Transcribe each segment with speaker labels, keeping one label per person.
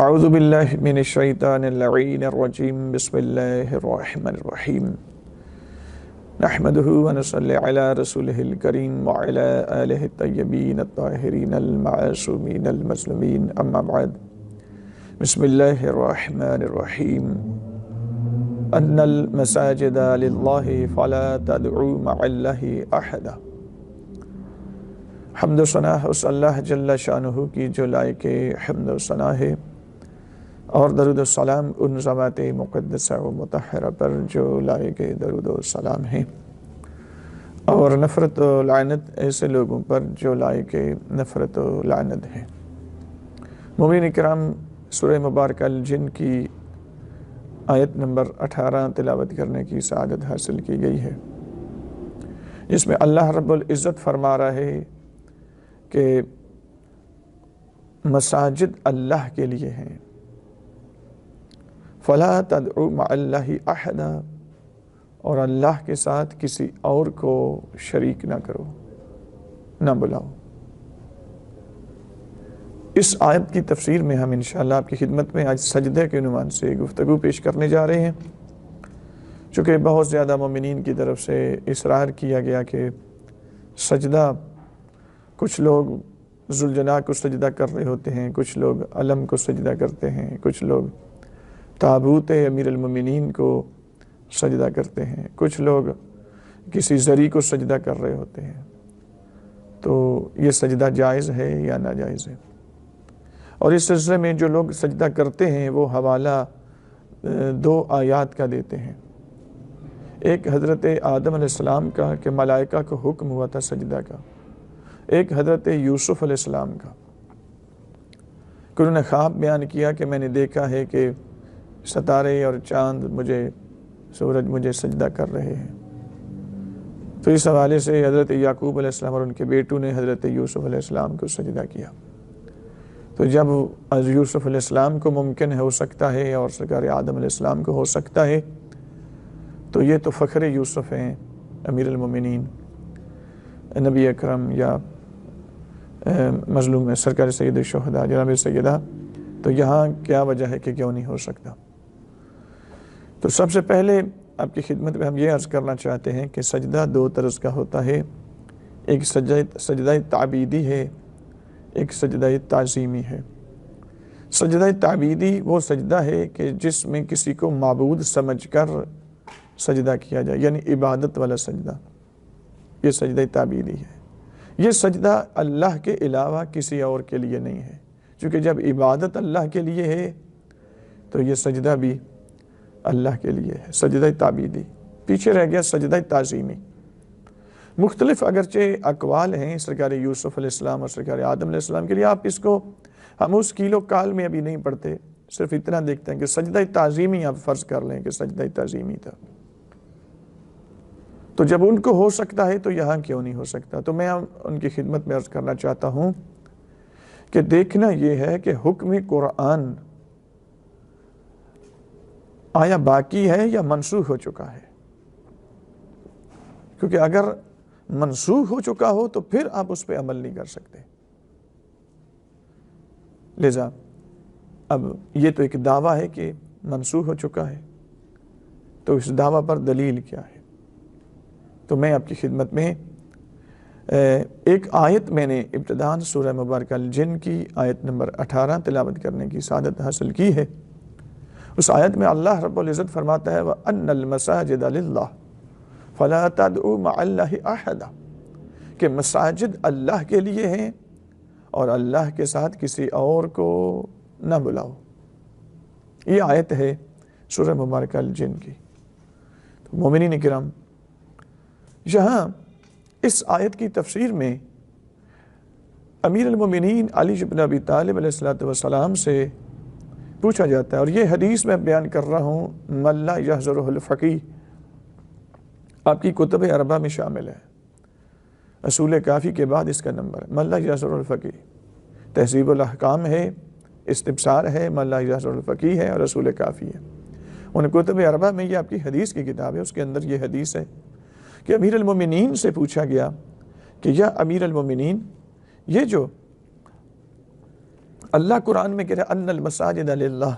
Speaker 1: اعوذ باللہ من الشیطان اللعین الرجیم بسم اللہ الرحمن الرحیم نحمده ونصلی علی رسولہ الکریم وعلی آلہ الطیبین الطاہرین المعصومین المظلومین اما بعد بسم اللہ الرحمن الرحیم ان المساجد للہ فلا تدعوا مع اللہ احدا۔ حمد و ثنا اس اللہ جل شانہ کی جو لائق حمد و ثنا ہے، اور درود و سلام ان ذوات مقدسہ و مطہرہ پر جو لائق درود و سلام ہیں، اور نفرت و لعنت ایسے لوگوں پر جو لائق نفرت و لعنت ہیں۔ مومنین کرام، سورہ مبارکہ الجن کی آیت نمبر 18 تلاوت کرنے کی سعادت حاصل کی گئی ہے، جس میں اللہ رب العزت فرما رہا ہے کہ مساجد اللہ کے لیے ہیں، فَلَا تَدْعُوا مَعَ اللَّهِ أَحَدًا، اور اللہ کے ساتھ کسی اور کو شریک نہ کرو، نہ بلاؤ۔ اس آیت کی تفسیر میں ہم انشاءاللہ آپ کی خدمت میں آج سجدے کے عنوان سے گفتگو پیش کرنے جا رہے ہیں، چونکہ بہت زیادہ مومنین کی طرف سے اصرار کیا گیا کہ سجدہ، کچھ لوگ ذوالجلال کو سجدہ کر رہے ہوتے ہیں، کچھ لوگ علم کو سجدہ کرتے ہیں، کچھ لوگ تابوت امیر المومنین کو سجدہ کرتے ہیں، کچھ لوگ کسی زری کو سجدہ کر رہے ہوتے ہیں۔ تو یہ سجدہ جائز ہے یا ناجائز ہے؟ اور اس سلسلے میں جو لوگ سجدہ کرتے ہیں وہ حوالہ دو آیات کا دیتے ہیں۔ ایک حضرت آدم علیہ السلام کا کہ ملائکہ کو حکم ہوا تھا سجدہ کا، ایک حضرت یوسف علیہ السلام کا کہ انہوں نے خواب بیان کیا کہ میں نے دیکھا ہے کہ ستارے اور چاند سورج مجھے سجدہ کر رہے ہیں۔ تو اس حوالے سے حضرت یعقوب علیہ السلام اور ان کے بیٹوں نے حضرت یوسف علیہ السلام کو سجدہ کیا۔ تو جب یوسف علیہ السلام کو ممکن ہو سکتا ہے اور سرکار آدم علیہ السلام کو ہو سکتا ہے، تو یہ تو فخر یوسف ہیں، امیر المومنین، نبی اکرم یا مظلوم سرکار سید الشہداء جناب سیدہ، تو یہاں کیا وجہ ہے کہ کیوں نہیں ہو سکتا؟ تو سب سے پہلے آپ کی خدمت میں ہم یہ عرض کرنا چاہتے ہیں کہ سجدہ دو طرز کا ہوتا ہے، ایک سجدہ تعبیدی ہے، ایک سجدہ تعظیمی ہے۔ سجدہ تعبیدی وہ سجدہ ہے کہ جس میں کسی کو معبود سمجھ کر سجدہ کیا جائے، یعنی عبادت والا سجدہ، یہ سجدہ تعبیدی ہے۔ یہ سجدہ اللہ کے علاوہ کسی اور کے لیے نہیں ہے، چونکہ جب عبادت اللہ کے لیے ہے تو یہ سجدہ بھی اللہ کے لیے ہے، سجدہ تعبیدی۔ پیچھے رہ گیا سجدہ تعظیمی۔ مختلف اگرچہ اقوال ہیں سرکار یوسف علیہ السلام اور سرکار آدم علیہ السلام کے لیے، آپ اس کو ہم اس کیلو کال میں ابھی نہیں پڑھتے، صرف اتنا دیکھتے ہیں کہ سجدہ تعظیمی آپ فرض کر لیں کہ سجدہ تعظیمی تھا۔ تو جب ان کو ہو سکتا ہے تو یہاں کیوں نہیں ہو سکتا؟ تو میں ان کی خدمت میں عرض کرنا چاہتا ہوں کہ دیکھنا یہ ہے کہ حکم قرآن آیا باقی ہے یا منسوخ ہو چکا ہے، کیونکہ اگر منسوخ ہو چکا ہو تو پھر آپ اس پہ عمل نہیں کر سکتے۔ لہذا اب یہ تو ایک دعویٰ ہے کہ منسوخ ہو چکا ہے، تو اس دعویٰ پر دلیل کیا ہے؟ تو میں آپ کی خدمت میں ایک آیت میں نے ابتداءً سورہ مبارکہ الجن کی آیت نمبر 18 تلاوت کرنے کی سعادت حاصل کی ہے۔ اس آیت میں اللہ رب العزت فرماتا ہے وَأَنَّ الْمَسَاجِدَ لِلَّهِ فَلَا تَدْعُوا مَعَ اللَّهِ أَحَدًا، کہ مساجد اللہ کے لیے ہیں اور اللہ کے ساتھ کسی اور کو نہ بلاؤ۔ یہ آیت ہے سورہ مبارکہ الجن کی۔ تو مومنین کرام، یہاں اس آیت کی تفسیر میں امیر المومنین علی بن ابی طالب علیہ السلام سے پوچھا جاتا ہے، اور یہ حدیث میں بیان کر رہا ہوں مَن لَا يَحْضُرُهُ الْفَقِیہُ، آپ کی کتب اربعہ میں شامل ہے، اصول کافی کے بعد اس کا نمبر ہے، مَن لَا يَحْضُرُهُ الْفَقِیہُ، تہذیب الاحکام ہے، استبصار ہے، مَن لَا يَحْضُرُهُ الْفَقِیہُ ہے، اور اصول کافی ہے۔ ان کتب اربعہ میں یہ آپ کی حدیث کی کتاب ہے، اس کے اندر یہ حدیث ہے کہ امیر المومنین سے پوچھا گیا کہ یا امیر المومنین، یہ جو اللہ قرآن میں کہہ رہا ہے ان المساجد للہ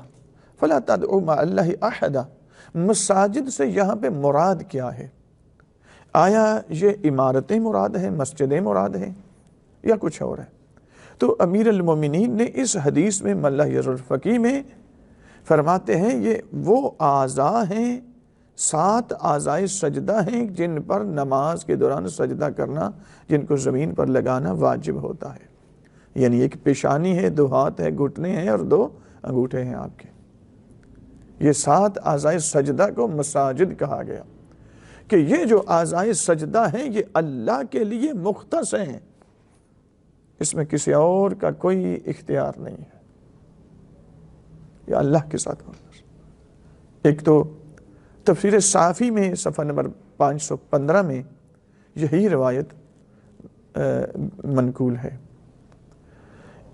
Speaker 1: فلا تدعوا مع اللہ احدا. مساجد سے یہاں پہ مراد کیا ہے؟ آیا یہ عمارتیں مراد ہیں، مسجدیں مراد ہیں، یا کچھ اور ہے؟ تو امیر المومنین نے اس حدیث میں ملا یزر الفقی میں فرماتے ہیں یہ وہ اعضاء ہیں، 7 اعضائے سجدہ ہیں جن پر نماز کے دوران سجدہ کرنا، جن کو زمین پر لگانا واجب ہوتا ہے. یعنی ایک پیشانی ہے، 2 ہاتھ ہے، گھٹنے ہیں اور 2 انگوٹھے ہیں آپ کے. یہ 7 اعضائے سجدہ کو مساجد کہا گیا کہ یہ جو اعضائے سجدہ ہیں یہ اللہ کے لیے مختص ہیں، اس میں کسی اور کا کوئی اختیار نہیں ہے، یہ اللہ کے ساتھ مختص. ایک تو تفسیر صافی میں صفحہ نمبر 515 میں یہی روایت منقول ہے.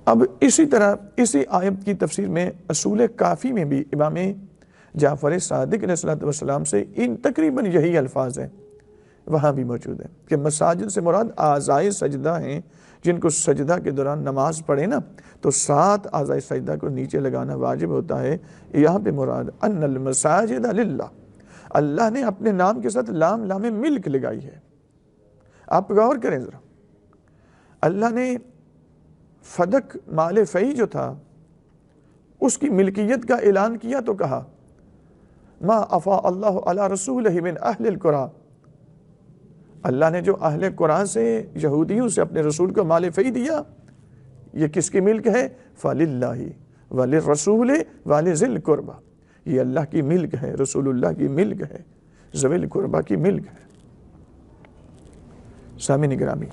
Speaker 1: اب اسی طرح اسی آیت کی تفسیر میں اصول کافی میں بھی امام جعفر صادق علیہ السلام سے ان تقریباً یہی الفاظ ہیں، وہاں بھی موجود ہے کہ مساجد سے مراد اعضائے سجدہ ہیں جن کو سجدہ کے دوران نماز پڑھے نا تو 7 اعضائے سجدہ کو نیچے لگانا واجب ہوتا ہے. یہاں پہ مراد ان المساجد للہ، اللہ نے اپنے نام کے ساتھ لام ملک لگائی ہے. آپ غور کریں ذرا، اللہ نے فدق مال فی جو تھا اس کی ملکیت کا اعلان کیا تو کہا ما افا اللہ علی رسولہ من اہل القرى. اللہ نے جو اہل قرآن سے، یہودیوں سے اپنے رسول کو مال فی دیا، یہ کس کی ملک ہے؟ فَلِلَّهِ وَلِلرَّسُولِ وَلِذِي الْقُرْبَى. یہ اللہ کی ملک ہے، رسول اللہ کی ملک ہے، ذوی القربہ کی ملک ہے. سامعین گرامی،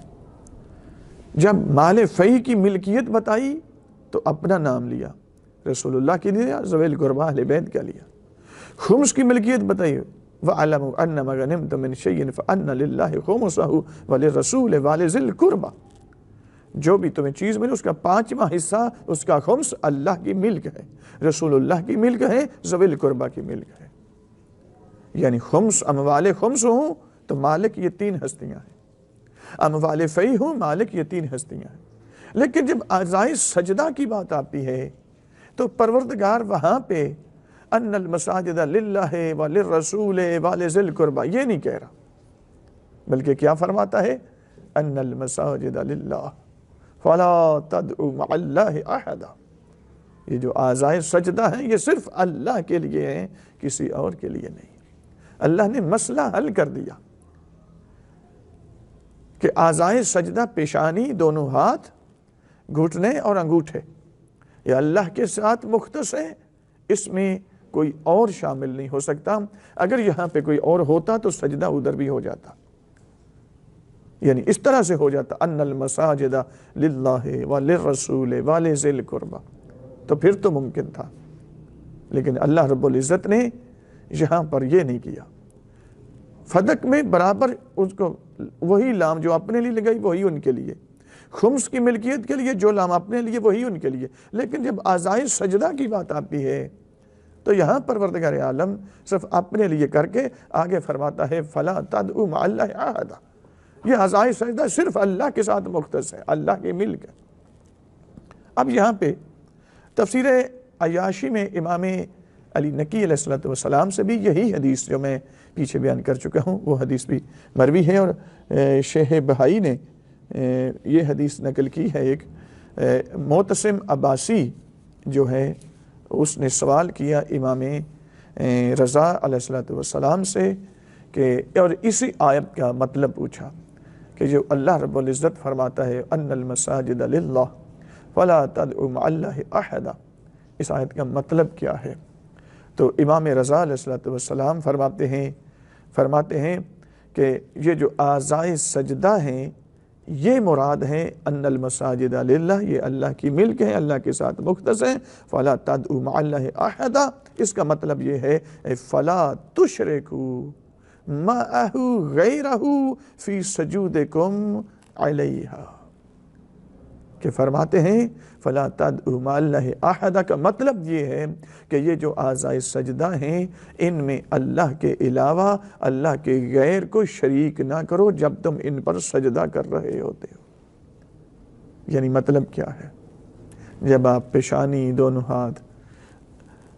Speaker 1: جب مال فی کی ملکیت بتائی تو اپنا نام لیا، رسول اللہ کی لیا، ذوی القربہ اہل بیت کا لیا. خمس کی ملکیت بتائی وَعَلَمُوا أَنَّمَا غَنِمْتُم مِّن شَيْءٍ فَأَنَّ لِلَّهِ خُمُسَهُ وَلِلرَّسُولِ وَلِذِي الْقُرْبَى. جو بھی تمہیں چیز ملے اس کا 5واں حصہ، اس کا خمس اللہ کی ملک ہے، رسول اللہ کی ملک ہے، ذوی القربہ کی ملک ہے. یعنی خمس اموال خمس ہوں تو مالک یہ 3 ہستیاں ہیں، اموال فی ہوں مالک یہ 3 ہستیاں ہیں. لیکن جب اعضائے سجدہ کی بات آتی ہے تو پروردگار وہاں پہ ان المساجد للہ وللرسول ولذی القربى یہ نہیں کہہ رہا، بلکہ کیا فرماتا ہے؟ ان المساجد للہ فلا تدعوا مع اللہ احدا. یہ جو اعضائے سجدہ ہیں یہ صرف اللہ کے لیے ہیں، کسی اور کے لیے نہیں. اللہ نے مسئلہ حل کر دیا کہ اعضائے سجدہ پیشانی، 2 ہاتھ، گھٹنے اور انگوٹھے یہ اللہ کے ساتھ مختص ہے، اس میں کوئی اور شامل نہیں ہو سکتا. اگر یہاں پہ کوئی اور ہوتا تو سجدہ ادھر بھی ہو جاتا، یعنی اس طرح سے ہو جاتا ان المساجد للہ وللرسول ولذی القربى، تو پھر تو ممکن تھا. لیکن اللہ رب العزت نے یہاں پر یہ نہیں کیا. فدق میں برابر اس کو وہی لام جو اپنے لیے لگائی وہی ان کے لیے، خمس کی ملکیت کے لیے جو لام اپنے لیے وہی ان کے لیے. لیکن جب اعضائے سجدہ کی بات آتی ہے تو یہاں پروردگار عالم صرف اپنے لیے کر کے آگے فرماتا ہے فَلَا تَدْعُوا مَعَ اللَّهِ أَحَدًا. یہ اعضائے سجدہ صرف اللہ کے ساتھ مختص ہے، اللہ کی ملک ہے. اب یہاں پہ تفسیر عیاشی میں امام علی نقی علیہ السلام سے بھی یہی حدیث جو میں پیچھے بیان کر چکا ہوں وہ حدیث بھی مروی ہے، اور شیخ بہائی نے یہ حدیث نقل کی ہے. ایک معتصم عباسی جو ہے اس نے سوال کیا امام رضا علیہ السلام سے کہ اور اسی آیت کا مطلب پوچھا کہ جو اللہ رب العزت فرماتا ہے ان المساجد للہ فلا تدعوا مع اللہ احدا، اس آیت کا مطلب کیا ہے؟ تو امام رضا علیہ السلام فرماتے ہیں کہ یہ جو اعضائے سجدہ ہیں یہ مراد ہیں ان المساجد للہ، یہ اللہ کی ملک ہے، اللہ کے ساتھ مختص ہیں. فلا تدعوا مع اللہ احدا، اس کا مطلب یہ ہے فلا تشرکوا معہ غیرہ فی سجودکم علیہا، کہ فرماتے ہیں فلا تدعوا مع اللہ احدا کا مطلب یہ ہے کہ یہ جو اعضائے سجدہ ہیں ان میں اللہ کے علاوہ اللہ کے غیر کو شریک نہ کرو جب تم ان پر سجدہ کر رہے ہوتے ہو. یعنی مطلب کیا ہے؟ جب آپ پیشانی دونوں ہاتھ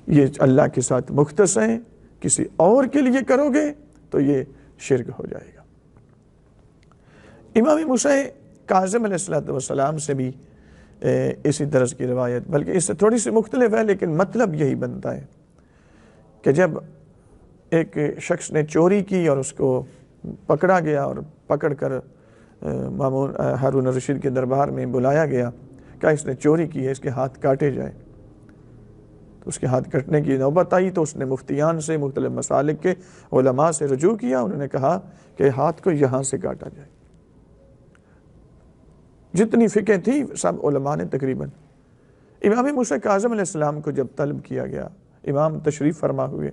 Speaker 1: یہ اللہ کے ساتھ مختص ہیں، کسی اور کے لیے کرو گے تو یہ شرک ہو جائے گا۔ امام موسیٰ کاظم علیہ السلام سے بھی اسی طرح کی روایت، بلکہ اس سے تھوڑی سی مختلف ہے لیکن مطلب یہی بنتا ہے کہ جب ایک شخص نے چوری کی اور اس کو پکڑا گیا اور پکڑ کر مامون ہارون الرشید کے دربار میں بلایا گیا کہ اس نے چوری کی ہے، اس کے ہاتھ کاٹے جائیں، تو اس کے ہاتھ کٹنے کی نوبت آئی تو اس نے مفتیان سے، مختلف مسالک کے علماء سے رجوع کیا۔ انہوں نے کہا کہ ہاتھ کو یہاں سے کاٹا جائے۔ جتنی فقہ تھی سب علماء نے تقریباً۔ امام موسیٰ کاظم علیہ السلام کو جب طلب کیا گیا، امام تشریف فرما ہوئے،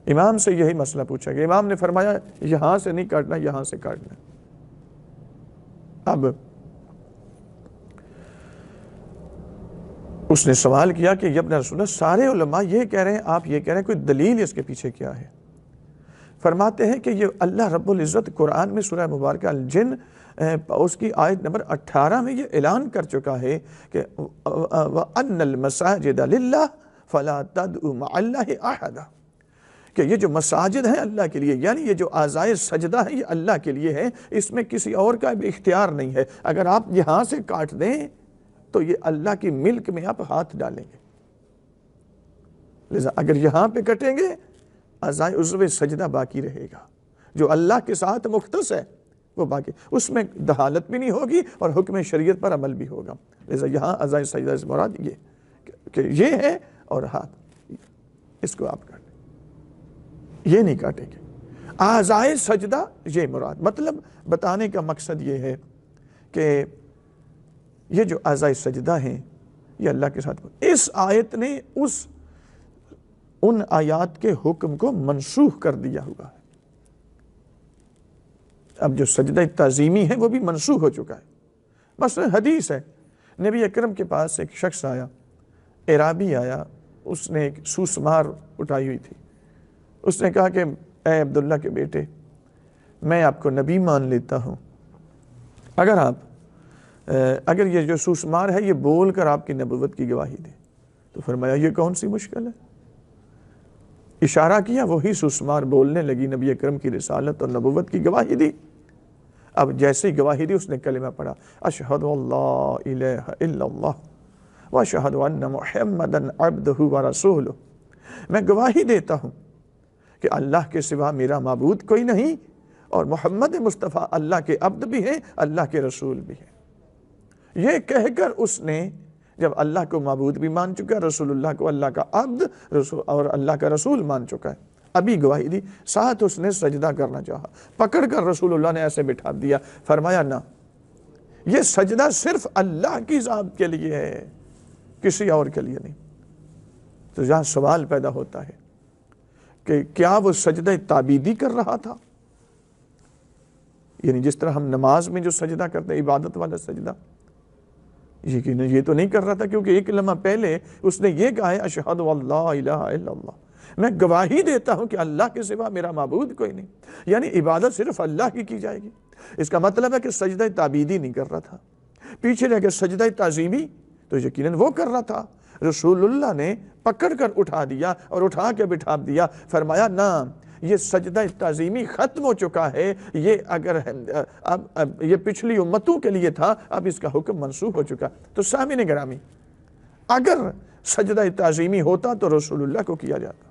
Speaker 1: امام سے یہی مسئلہ پوچھا گیا۔ امام نے فرمایا یہاں سے نہیں کاٹنا، یہاں سے کاٹنا۔ اب اس نے سوال کیا کہ ابن رسول اللہ، سارے علماء یہ کہہ رہے ہیں، آپ یہ کہہ رہے ہیں، کوئی دلیل اس کے پیچھے کیا ہے؟ فرماتے ہیں کہ یہ اللہ رب العزت قرآن میں سورہ مبارکہ الجن اس کی آیت نمبر 18 میں یہ اعلان کر چکا ہے کہ وَأَنَّ الْمَسَاجِدَ لِلَّهِ فَلَا تَدْعُوا مَعَ اللَّهِ أَحَدًا، کہ یہ جو مساجد ہیں اللہ کے لیے، یعنی یہ جو اعضائے سجدہ ہیں یہ اللہ کے لیے ہے، اس میں کسی اور کا بھی اختیار نہیں ہے۔ اگر آپ یہاں سے کاٹ دیں تو یہ اللہ کی ملک میں آپ ہاتھ ڈالیں گے، لہذا اگر یہاں پہ کٹیں گے اعضائے عضو سجدہ باقی رہے گا، جو اللہ کے ساتھ مختص ہے وہ باقی، اس میں دہالت بھی نہیں ہوگی اور حکم شریعت پر عمل بھی ہوگا۔ لہذا یہاں اعضائے سجدہ سے مراد یہ کہ یہ ہے اور ہاتھ اس کو آپ کاٹیں، یہ نہیں کاٹیں گے۔ اعضائے سجدہ یہ مراد، مطلب بتانے کا مقصد یہ ہے کہ یہ جو اعضائے سجدہ ہیں یہ اللہ کے ساتھ، اس آیت نے ان آیات کے حکم کو منسوخ کر دیا ہوا ہے۔ اب جو سجدہ تعظیمی ہے وہ بھی منسوخ ہو چکا ہے۔ مثلا حدیث ہے، نبی اکرم کے پاس ایک شخص آیا، اعرابی آیا، اس نے ایک سوسمار اٹھائی ہوئی تھی۔ اس نے کہا کہ اے عبداللہ کے بیٹے، میں آپ کو نبی مان لیتا ہوں اگر یہ جو سوسمار ہے یہ بول کر آپ کی نبوت کی گواہی دے۔ تو فرمایا یہ کون سی مشکل ہے؟ اشارہ کیا، وہی سوسمار بولنے لگی، نبی اکرم کی رسالت اور نبوت کی گواہی دی۔ اب جیسے ہی گواہی دی اس نے کلمہ پڑھا، اشہد ان لا الہ الا اللہ واشہد ان محمدا عبدہ ورسولہ، میں گواہی دیتا ہوں کہ اللہ کے سوا میرا معبود کوئی نہیں اور محمد مصطفیٰ اللہ کے عبد بھی ہیں، اللہ کے رسول بھی ہیں۔ یہ کہہ کر اس نے جب اللہ کو معبود بھی مان چکا، رسول اللہ کو اللہ کا عبد اور اللہ کا رسول مان چکا ہے، ابھی گواہی دی، ساتھ اس نے سجدہ کرنا چاہا، پکڑ کر رسول اللہ نے ایسے بٹھا دیا، فرمایا نہ، یہ سجدہ صرف اللہ کی ذات کے لیے ہے، کسی اور کے لیے نہیں۔ تو یہاں سوال پیدا ہوتا ہے کہ کیا وہ سجدہ تعبیدی کر رہا تھا؟ یعنی جس طرح ہم نماز میں جو سجدہ کرتے ہیں، عبادت والا سجدہ، یہ تو نہیں کر رہا تھا، کیونکہ ایک لمحہ پہلے اس نے یہ کہا ہے اشہد ان لا الہ الا اللہ، میں گواہی دیتا ہوں کہ اللہ کے سوا میرا معبود کوئی نہیں، یعنی عبادت صرف اللہ کی جائے گی۔ اس کا مطلب ہے کہ سجدہ تعبیدی نہیں کر رہا تھا، پیچھے رہ کے سجدہ تعظیمی تو یقیناً وہ کر رہا تھا۔ رسول اللہ نے پکڑ کر اٹھا دیا اور اٹھا کے بٹھا دیا، فرمایا نہ، یہ سجدہ تعظیمی ختم ہو چکا ہے، یہ اگر اب یہ پچھلی امتوں کے لیے تھا، اب اس کا حکم منسوخ ہو چکا۔ تو سامعین گرامی، اگر سجدہ تعظیمی ہوتا تو رسول اللہ کو کیا جاتا،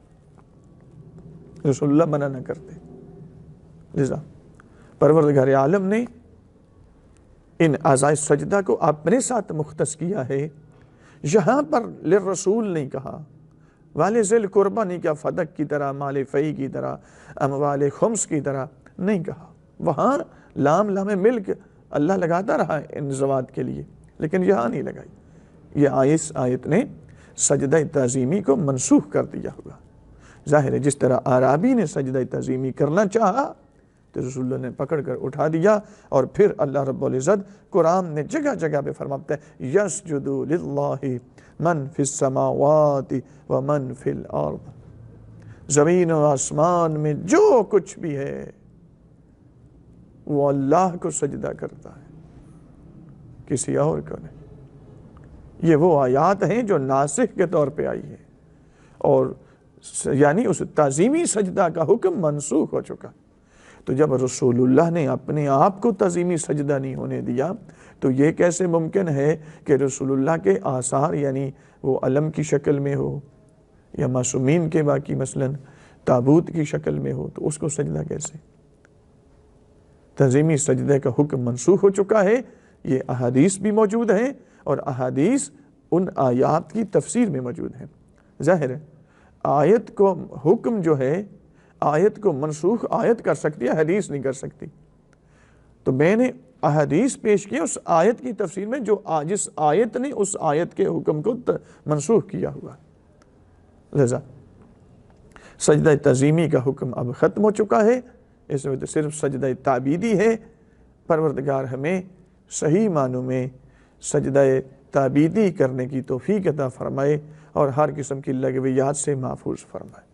Speaker 1: رسول اللہ منع نہ کرتے، لذا پروردگار عالم نے ان اعضائے سجدہ کو اپنے ساتھ مختص کیا ہے۔ یہاں پر للرسول نہیں کہا، والے ذی القربہ نہیں کہا، فدق کی طرح، مال فی کی طرح، اموال خمس کی طرح نہیں کہا، وہاں لام ملک اللہ لگاتا رہا ہے ان زوات کے لیے، لیکن یہاں نہیں لگائی۔ یہ آیت نے سجدہ تعظیمی کو منسوخ کر دیا ہوگا۔ ظاہر ہے جس طرح اعرابی نے سجدہ تعظیمی کرنا چاہا تو رسول اللہ نے پکڑ کر اٹھا دیا، اور پھر اللہ رب العزت قرآن نے جگہ جگہ پہ فرماتا ہے یسجد للہ من فی السماوات ومن فی الارض، زمین و آسمان میں جو کچھ بھی ہے وہ اللہ کو سجدہ کرتا ہے، کسی اور کو نہیں۔ یہ وہ آیات ہیں جو ناسخ کے طور پہ آئی ہے، اور یعنی اس تعظیمی سجدہ کا حکم منسوخ ہو چکا۔ تو جب رسول اللہ نے اپنے آپ کو تعظیمی سجدہ نہیں ہونے دیا تو یہ کیسے ممکن ہے کہ رسول اللہ کے آثار یعنی وہ علم کی شکل میں ہو یا معصومین کے باقی مثلاً تابوت کی شکل میں ہو، تو اس کو سجدہ کیسے؟ تعظیمی سجدے کا حکم منسوخ ہو چکا ہے۔ یہ احادیث بھی موجود ہیں اور احادیث ان آیات کی تفسیر میں موجود ہیں۔ ظاہر ہے آیت کو حکم جو ہے آیت کو منسوخ آیت کر سکتی ہے، حدیث نہیں کر سکتی۔ تو میں نے احادیث پیش کیا اس آیت کی تفسیر میں جس آیت نے اس آیت کے حکم کو منسوخ کیا ہوا۔ لہذا سجدہ تعظیمی کا حکم اب ختم ہو چکا ہے، اس میں تو صرف سجدہ تعبیدی ہے۔ پروردگار ہمیں صحیح معنوں میں سجدہ تعبیدی کرنے کی توفیق عطا فرمائے اور ہر قسم کی لغویات سے محفوظ فرمائے۔